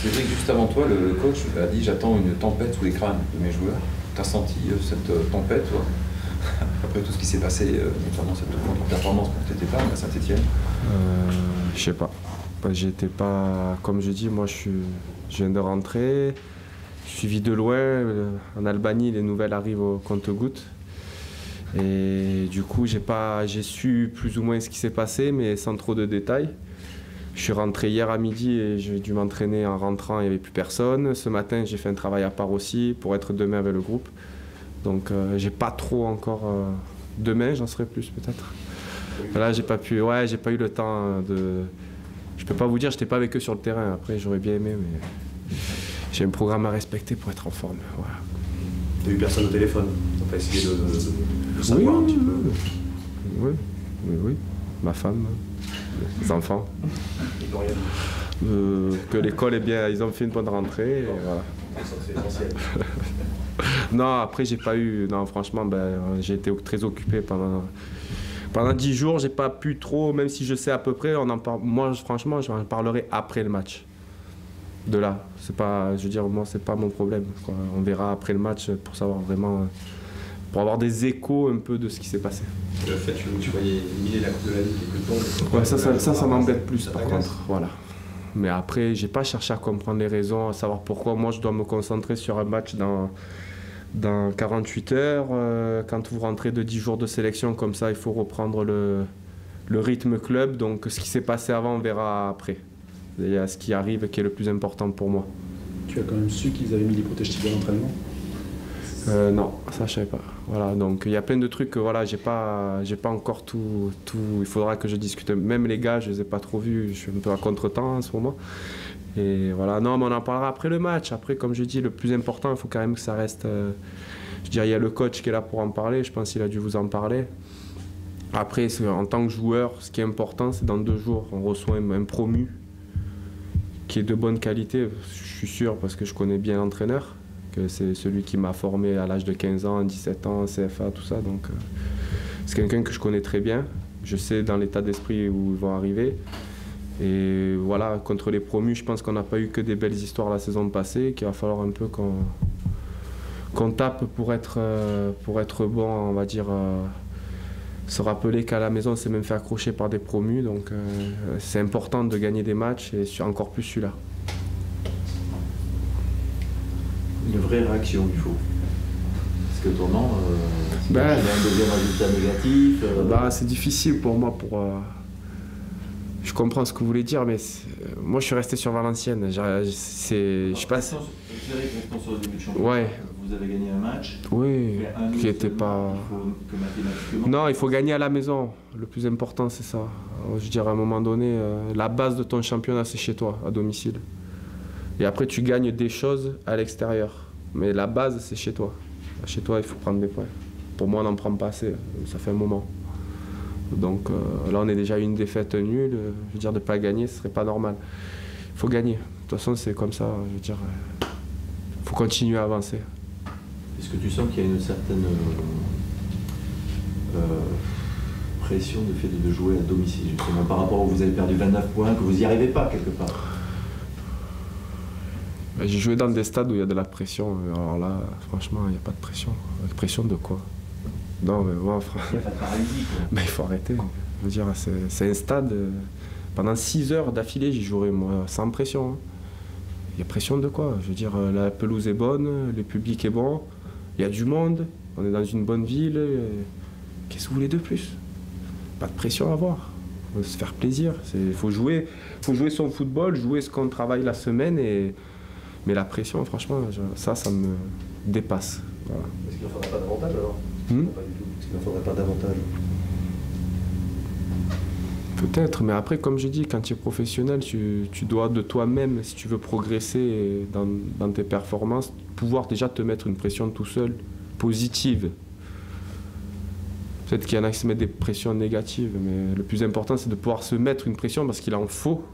C'est vrai que juste avant toi, le coach a dit j'attends une tempête sous les crânes de mes joueurs. Tu as senti cette tempête, toi, après tout ce qui s'est passé, notamment cette contre-performance pour tes départs à Saint-Etienne? Je sais pas. J'étais pas, comme je dis, moi je viens de rentrer, je suis suivi de loin. En Albanie, les nouvelles arrivent au compte-gouttes. Et du coup, j'ai su plus ou moins ce qui s'est passé, mais sans trop de détails. Je suis rentré hier à midi et j'ai dû m'entraîner en rentrant, il n'y avait plus personne. Ce matin, j'ai fait un travail à part aussi pour être demain avec le groupe. Donc, j'ai pas trop encore. Demain, j'en serai plus peut-être. Là, j'ai pas eu le temps de. Je peux pas vous dire, j'étais pas avec eux sur le terrain. Après, j'aurais bien aimé, mais j'ai un programme à respecter pour être en forme. Voilà. T'as eu personne au téléphone? T'as pas essayé de savoir un petit peu? Oui. Ma femme, les enfants. Ils n'ont rien dit. Que l'école est bien, ils ont fait une bonne rentrée. Et voilà. C'est essentiel. Non, après j'ai pas eu. Non, franchement, j'ai été très occupé pendant 10 jours. J'ai pas pu trop, même si je sais à peu près. Moi, franchement, j'en parlerai après le match. De là, c'est pas, je veux dire, moi, c'est pas mon problème, quoi. On verra après le match pour savoir vraiment, pour avoir des échos un peu de ce qui s'est passé. Le fait que tu voyais éliminer la Coupe de la Ligue quelque temps. Ouais, ça m'embête plus par contre, voilà. Mais après, j'ai pas cherché à comprendre les raisons, à savoir pourquoi moi je dois me concentrer sur un match dans 48 heures. Quand vous rentrez de 10 jours de sélection comme ça, il faut reprendre le rythme club. Donc ce qui s'est passé avant, on verra après. Il y a ce qui arrive qui est le plus important pour moi. Tu as quand même su qu'ils avaient mis des protège-tibias à l'entraînement? Non, ça je savais pas. Voilà, donc il y a plein de trucs que voilà, j'ai pas encore tout. Il faudra que je discute. Même les gars, je les ai pas trop vus. Je suis un peu à contre-temps en ce moment. Et voilà, non, mais on en parlera après le match. Après, comme je dis, le plus important, il faut quand même que ça reste. Je dirais, il y a le coach qui est là pour en parler. Je pense qu'il a dû vous en parler. Après, en tant que joueur, ce qui est important, c'est dans 2 jours, on reçoit un promu qui est de bonne qualité. Je suis sûr parce que je connais bien l'entraîneur, que c'est celui qui m'a formé à l'âge de 15 ans, 17 ans, CFA, tout ça. Donc, c'est quelqu'un que je connais très bien. Je sais dans l'état d'esprit où ils vont arriver. Et voilà, contre les promus, je pense qu'on n'a pas eu que des belles histoires la saison passée, qu'il va falloir un peu qu'on tape pour être bon, on va dire. Se rappeler qu'à la maison, on s'est même fait accrocher par des promus. Donc, c'est important de gagner des matchs et encore plus celui-là. Une vraie réaction, il faut. Parce que tournant, il y a un deuxième résultat négatif. C'est difficile pour moi. Je comprends ce que vous voulez dire, mais moi je suis resté sur Valenciennes. Je passe. C'est vrai que restons sur le début de championnat. Ouais. Vous avez gagné un match. Oui, qui n'était pas. Non, il faut gagner à la maison. Le plus important, c'est ça. Je dirais à un moment donné, la base de ton championnat, c'est chez toi, à domicile. Et après, tu gagnes des choses à l'extérieur. Mais la base, c'est chez toi. Chez toi, il faut prendre des points. Pour moi, on n'en prend pas assez. Ça fait un moment. Donc là, on est déjà à une défaite nulle. Je veux dire, de ne pas gagner, ce ne serait pas normal. Il faut gagner. De toute façon, c'est comme ça. Je veux dire, il faut continuer à avancer. Est-ce que tu sens qu'il y a une certaine pression du fait de jouer à domicile, justement, par rapport où vous avez perdu 29 points, que vous n'y arrivez pas quelque part? J'ai joué dans des stades où il y a de la pression. Alors là, franchement, il n'y a pas de pression. Pression de quoi? Non, mais moi, il n'y a pas de paralysie, quoi. Mais il faut arrêter. Je veux dire, c'est un stade. Pendant 6 heures d'affilée, j'y jouerai, moi, sans pression. Il y a pression de quoi? Je veux dire, la pelouse est bonne, le public est bon. Il y a du monde, on est dans une bonne ville. Qu'est-ce que vous voulez de plus? Pas de pression à avoir. Il faut se faire plaisir. Il faut jouer son football, jouer ce qu'on travaille la semaine. Mais la pression, franchement, ça me dépasse. Voilà. Est-ce qu'il n'en faudrait pas davantage alors? Pas du tout. Est-ce qu'il n'en faudrait pas davantage? Peut-être, mais après, comme je dis, quand tu es professionnel, tu dois de toi-même, si tu veux progresser dans tes performances, pouvoir déjà te mettre une pression tout seul, positive. Peut-être qu'il y en a qui se mettent des pressions négatives, mais le plus important, c'est de pouvoir se mettre une pression parce qu'il en faut.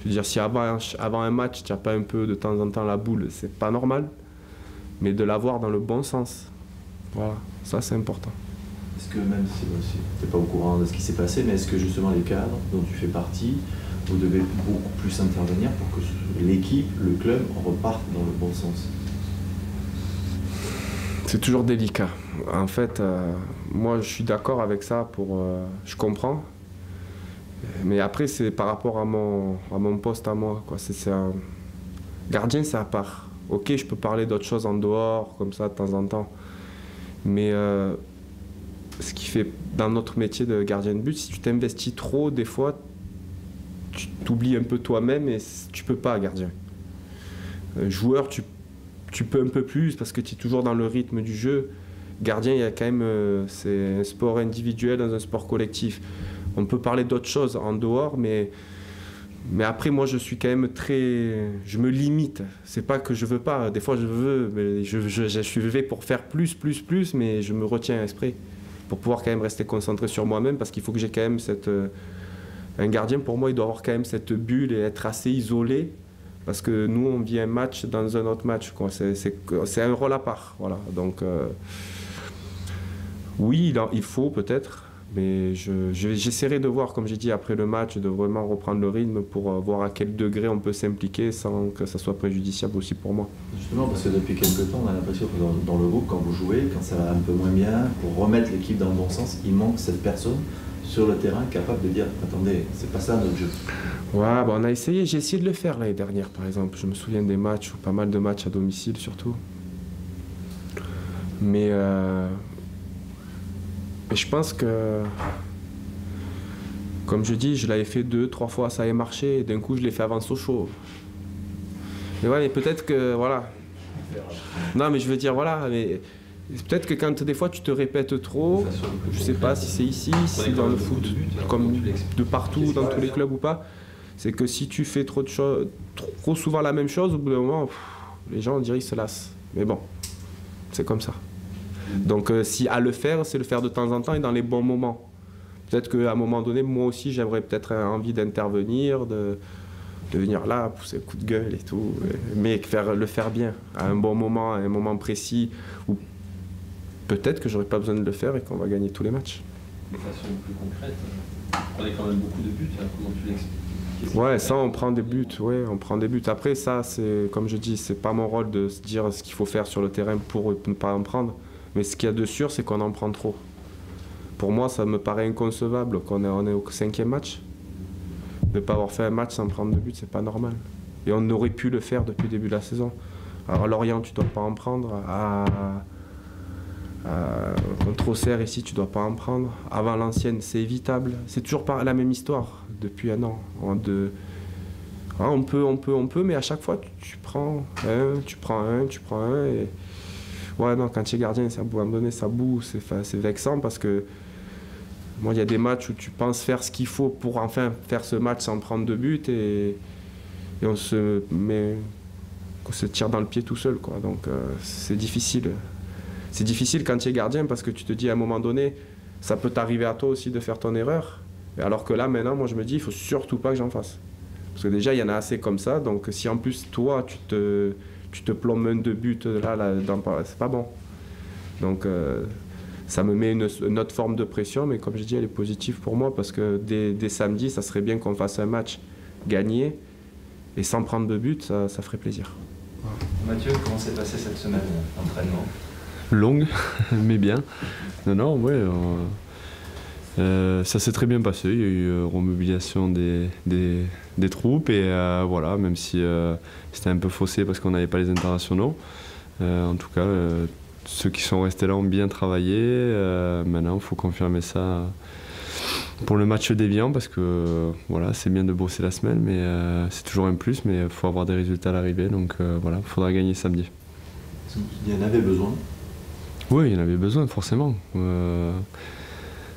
Je veux dire, si avant un match, tu n'as pas un peu de temps en temps la boule, c'est pas normal, mais de l'avoir dans le bon sens. Voilà, ça c'est important. Est-ce que, même si tu n'es pas au courant de ce qui s'est passé, mais est-ce que justement les cadres dont tu fais partie vous devez beaucoup plus intervenir pour que l'équipe, le club reparte dans le bon sens? C'est toujours délicat. En fait, moi je suis d'accord avec ça, je comprends. Mais après, c'est par rapport à mon poste à moi, quoi. Gardien, c'est à part. Ok, je peux parler d'autres choses en dehors, comme ça, de temps en temps. Mais ce qui fait dans notre métier de gardien de but, si tu t'investis trop, des fois, tu t'oublies un peu toi-même et tu peux pas, gardien. Joueur, tu peux un peu plus parce que tu es toujours dans le rythme du jeu. Gardien, il y a quand même, c'est un sport individuel dans un sport collectif. On peut parler d'autres choses en dehors, mais après, moi, je suis quand même je me limite. C'est pas que je veux pas. Des fois, je veux, mais je suis fait pour faire plus, mais je me retiens à esprit pour pouvoir quand même rester concentré sur moi-même parce qu'il faut que j'ai quand même un gardien, pour moi, il doit avoir quand même cette bulle et être assez isolé parce que nous, on vit un match dans un autre match, quoi. C'est un rôle à part. Voilà. Donc, oui, il faut peut-être. Mais j'essaierai de voir, comme j'ai dit, après le match, de vraiment reprendre le rythme pour voir à quel degré on peut s'impliquer sans que ça soit préjudiciable aussi pour moi. Justement, parce que depuis quelques temps, on a l'impression que dans le groupe, quand vous jouez, quand ça va un peu moins bien, pour remettre l'équipe dans le bon sens, il manque cette personne sur le terrain capable de dire « Attendez, c'est pas ça notre jeu ». Ouais, on a essayé, j'ai essayé de le faire l'année dernière par exemple. Je me souviens des matchs, pas mal de matchs à domicile surtout. Mais je pense que, comme je dis, je l'avais fait 2-3 fois, ça avait marché, et d'un coup je l'ai fait avant Sochaux. Mais ouais, mais peut-être que, voilà. Non, mais je veux dire, voilà, mais peut-être que quand des fois tu te répètes trop, je sais pas si c'est ici, si dans le foot, comme de partout, dans tous les clubs ou pas, c'est que si tu fais trop de choses, trop souvent la même chose, au bout d'un moment, les gens, on dirait, ils se lassent. Mais bon, c'est comme ça. Donc si à le faire, c'est le faire de temps en temps et dans les bons moments. Peut-être qu'à un moment donné, moi aussi, j'aimerais peut-être envie d'intervenir, de venir là, pousser un coup de gueule et tout, mais le faire bien, à un bon moment, à un moment précis, où peut-être que j'aurais pas besoin de le faire et qu'on va gagner tous les matchs. De façon plus concrète, on a quand même beaucoup de buts, hein, comment tu l'expliques? Ouais, ça, on prend des buts, ouais, on prend des buts. Après, ça, c'est, comme je dis, c'est pas mon rôle de se dire ce qu'il faut faire sur le terrain pour ne pas en prendre. Mais ce qu'il y a de sûr, c'est qu'on en prend trop. Pour moi, ça me paraît inconcevable qu'on est au 5e match. De ne pas avoir fait un match sans prendre de but, c'est pas normal. Et on aurait pu le faire depuis le début de la saison. Alors à Lorient, tu ne dois pas en prendre. Contre Auxerre, ici, tu ne dois pas en prendre. Avant Valenciennes, c'est évitable. C'est toujours la même histoire depuis un an. On peut, mais à chaque fois, tu prends un. Et... Ouais, non, quand tu es gardien, à un moment donné, ça boue, c'est vexant parce que moi, il y a des matchs où tu penses faire ce qu'il faut pour enfin faire ce match sans prendre de but et on se tire dans le pied tout seul, quoi. Donc c'est difficile. C'est difficile quand tu es gardien parce que tu te dis à un moment donné, ça peut t'arriver à toi aussi de faire ton erreur. Et alors que là, maintenant, moi, je me dis, il faut surtout pas que j'en fasse. Parce que déjà, il y en a assez comme ça. Donc si en plus, toi, tu te plombes un de but là c'est pas bon. Donc ça me met une autre forme de pression, mais comme je dis, elle est positive pour moi parce que dès samedi, ça serait bien qu'on fasse un match gagné et sans prendre de but, ça ferait plaisir. Mathieu, comment s'est passé cette semaine d'entraînement? Longue, mais bien. Non, ouais. Ça s'est très bien passé, il y a eu remobilisation des troupes et voilà, même si c'était un peu faussé parce qu'on n'avait pas les internationaux. En tout cas, ceux qui sont restés là ont bien travaillé. Maintenant, il faut confirmer ça pour le match d'Évian parce que voilà, c'est bien de bosser la semaine, mais c'est toujours un plus, mais il faut avoir des résultats à l'arrivée. Donc voilà, il faudra gagner samedi. Il y en avait besoin? Oui, il y en avait besoin, forcément.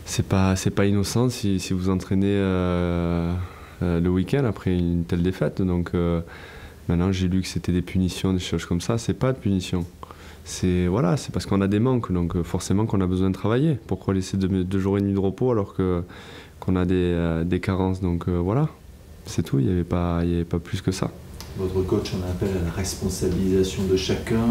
C'est pas innocent si vous entraînez le week-end après une telle défaite. Donc maintenant j'ai lu que c'était des punitions, des choses comme ça. C'est pas de punition. C'est parce qu'on a des manques. Donc forcément qu'on a besoin de travailler. Pourquoi laisser 2 jours et demi de repos alors qu'on a des carences. Donc voilà, c'est tout. Il n'y avait pas plus que ça. Votre coach en appelle à la responsabilisation de chacun.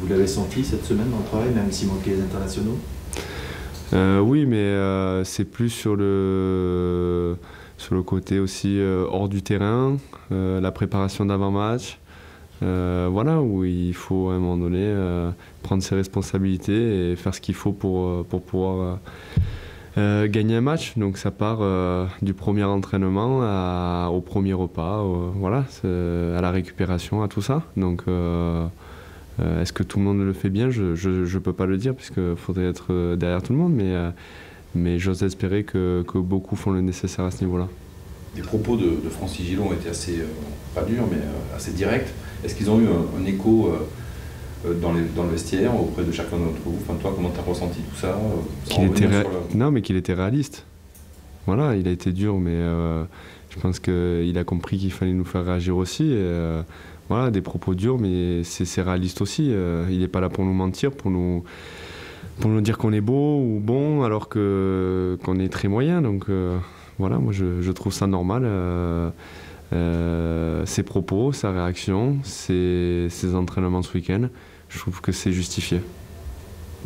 Vous l'avez senti cette semaine dans le travail, même s'il manquait les internationaux? Oui, mais c'est plus sur sur le côté aussi hors du terrain, la préparation d'avant-match. Voilà, où il faut à un moment donné prendre ses responsabilités et faire ce qu'il faut pour pouvoir gagner un match. Donc ça part du premier entraînement au premier repas, voilà, à la récupération, à tout ça. Donc est-ce que tout le monde le fait bien? Je ne peux pas le dire puisqu'il faudrait être derrière tout le monde, mais j'ose espérer que beaucoup font le nécessaire à ce niveau-là. Les propos de Francis Gillon ont été assez, pas durs, mais assez directs. Est-ce qu'ils ont eu un écho dans le vestiaire, auprès de chacun d'entre vous? Enfin, toi, comment tu as ressenti tout ça Non, mais qu'il était réaliste. Voilà, il a été dur, mais je pense qu'il a compris qu'il fallait nous faire réagir aussi. Voilà, des propos durs, mais c'est réaliste aussi. Il n'est pas là pour nous mentir, pour nous dire qu'on est beau ou bon, alors qu'on est très moyen. Donc voilà, moi je trouve ça normal. Ses propos, sa réaction, ses entraînements ce week-end, je trouve que c'est justifié.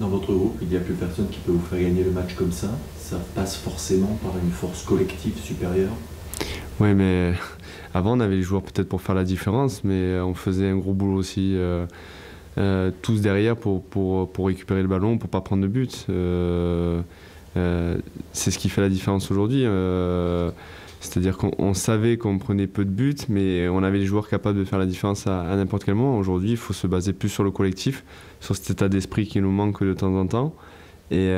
Dans votre groupe, il n'y a plus personne qui peut vous faire gagner le match comme ça. Ça passe forcément par une force collective supérieure. Oui, mais avant on avait les joueurs peut-être pour faire la différence, mais on faisait un gros boulot aussi tous derrière pour récupérer le ballon, pour ne pas prendre de but. C'est ce qui fait la différence aujourd'hui. C'est-à-dire qu'on savait qu'on prenait peu de buts, mais on avait les joueurs capables de faire la différence à n'importe quel moment. Aujourd'hui, il faut se baser plus sur le collectif, sur cet état d'esprit qui nous manque de temps en temps. Et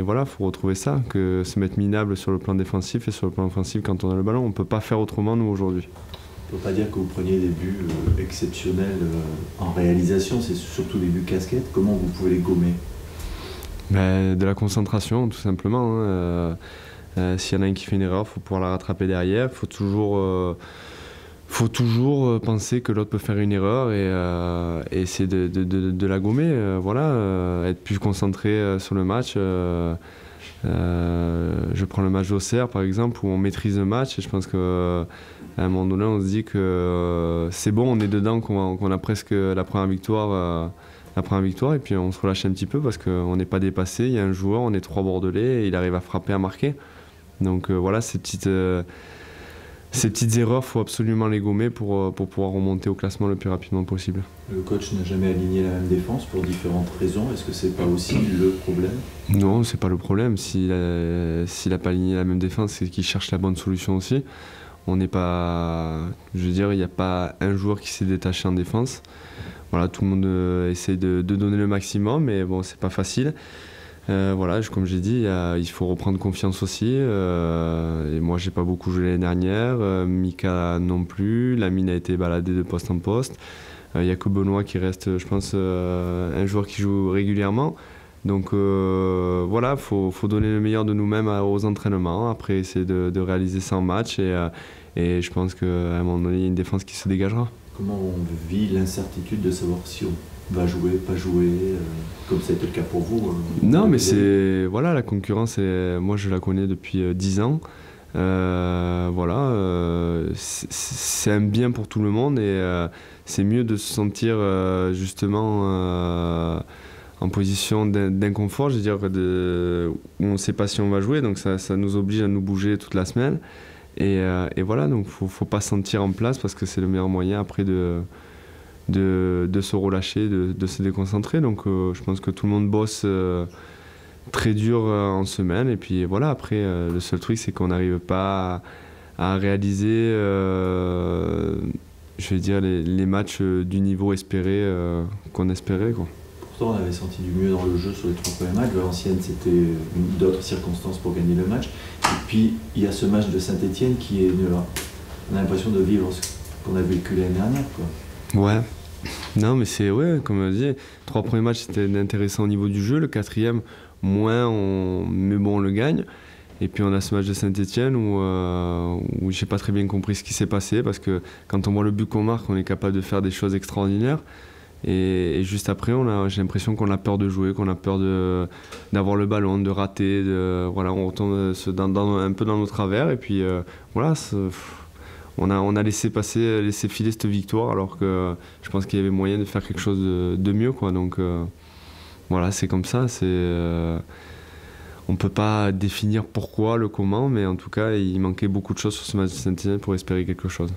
voilà, il faut retrouver ça, que se mettre minable sur le plan défensif et sur le plan offensif quand on a le ballon. On ne peut pas faire autrement, nous, aujourd'hui. On ne peut pas dire que vous preniez des buts exceptionnels en réalisation, c'est surtout des buts casquettes. Comment vous pouvez les gommer? De la concentration, tout simplement. Hein. S'il y en a un qui fait une erreur, il faut pouvoir la rattraper derrière. Il faut toujours penser que l'autre peut faire une erreur et essayer de la gommer. Voilà, être plus concentré sur le match. Je prends le match d'Auxerre, par exemple, où on maîtrise le match. Et je pense qu'à un moment donné, on se dit que c'est bon, on est dedans, qu'on a presque la première victoire. Et puis on se relâche un petit peu parce qu'on n'est pas dépassé. Il y a un joueur, on est 3 Bordelais et il arrive à frapper, à marquer. Donc voilà, ces petites erreurs, il faut absolument les gommer pour pouvoir remonter au classement le plus rapidement possible. Le coach n'a jamais aligné la même défense pour différentes raisons. Est-ce que c'est pas aussi le problème? Non, c'est pas le problème. S'il n'a pas aligné la même défense, c'est qu'il cherche la bonne solution aussi. On n'est pas, je veux dire, il n'y a pas un joueur qui s'est détaché en défense. Voilà, tout le monde essaie de donner le maximum, mais bon, c'est pas facile. Voilà, comme j'ai dit, il faut reprendre confiance aussi. Et moi, j'ai pas beaucoup joué l'année dernière. Mika non plus. Lamine a été baladé de poste en poste. Il n'y a que Benoît qui reste, je pense, un joueur qui joue régulièrement. Donc voilà, faut donner le meilleur de nous-mêmes aux entraînements. Après, essayer de réaliser ça en match. Et je pense qu'à un moment donné, il y a une défense qui se dégagera. Comment on vit l'incertitude de savoir si on va jouer, pas jouer, comme ça a été le cas pour vous? Non, mais voilà, la concurrence, moi je la connais depuis 10 ans. Voilà, c'est un bien pour tout le monde et c'est mieux de se sentir justement en position d'inconfort, je veux dire, où on ne sait pas si on va jouer, donc ça nous oblige à nous bouger toute la semaine. Et voilà, donc faut pas se sentir en place parce que c'est le meilleur moyen après de se relâcher, de se déconcentrer. Donc je pense que tout le monde bosse très dur en semaine. Et puis voilà, après, le seul truc, c'est qu'on n'arrive pas à réaliser, je vais dire, les matchs du niveau espéré qu'on espérait, quoi. Pourtant, on avait senti du mieux dans le jeu sur les 3 premiers matchs. Valenciennes, c'était d'autres circonstances pour gagner le match. Et puis, il y a ce match de Saint-Etienne qui est là. On a l'impression de vivre ce qu'on a vécu l'année dernière, quoi. Ouais. Non, mais c'est, ouais, comme on dit, 3 premiers matchs, c'était intéressant au niveau du jeu. Le 4e, moins, mais bon, on le gagne. Et puis, on a ce match de Saint-Etienne où j'ai pas très bien compris ce qui s'est passé parce que quand on voit le but qu'on marque, on est capable de faire des choses extraordinaires. Et juste après, j'ai l'impression qu'on a peur de jouer, qu'on a peur d'avoir le ballon, de rater. Voilà, on retombe un peu dans nos travers. Et puis voilà, on a laissé filer cette victoire alors que je pense qu'il y avait moyen de faire quelque chose de mieux, quoi. Donc voilà, c'est comme ça. on ne peut pas définir pourquoi, le comment, mais en tout cas, il manquait beaucoup de choses sur ce match de Saint-Étienne pour espérer quelque chose.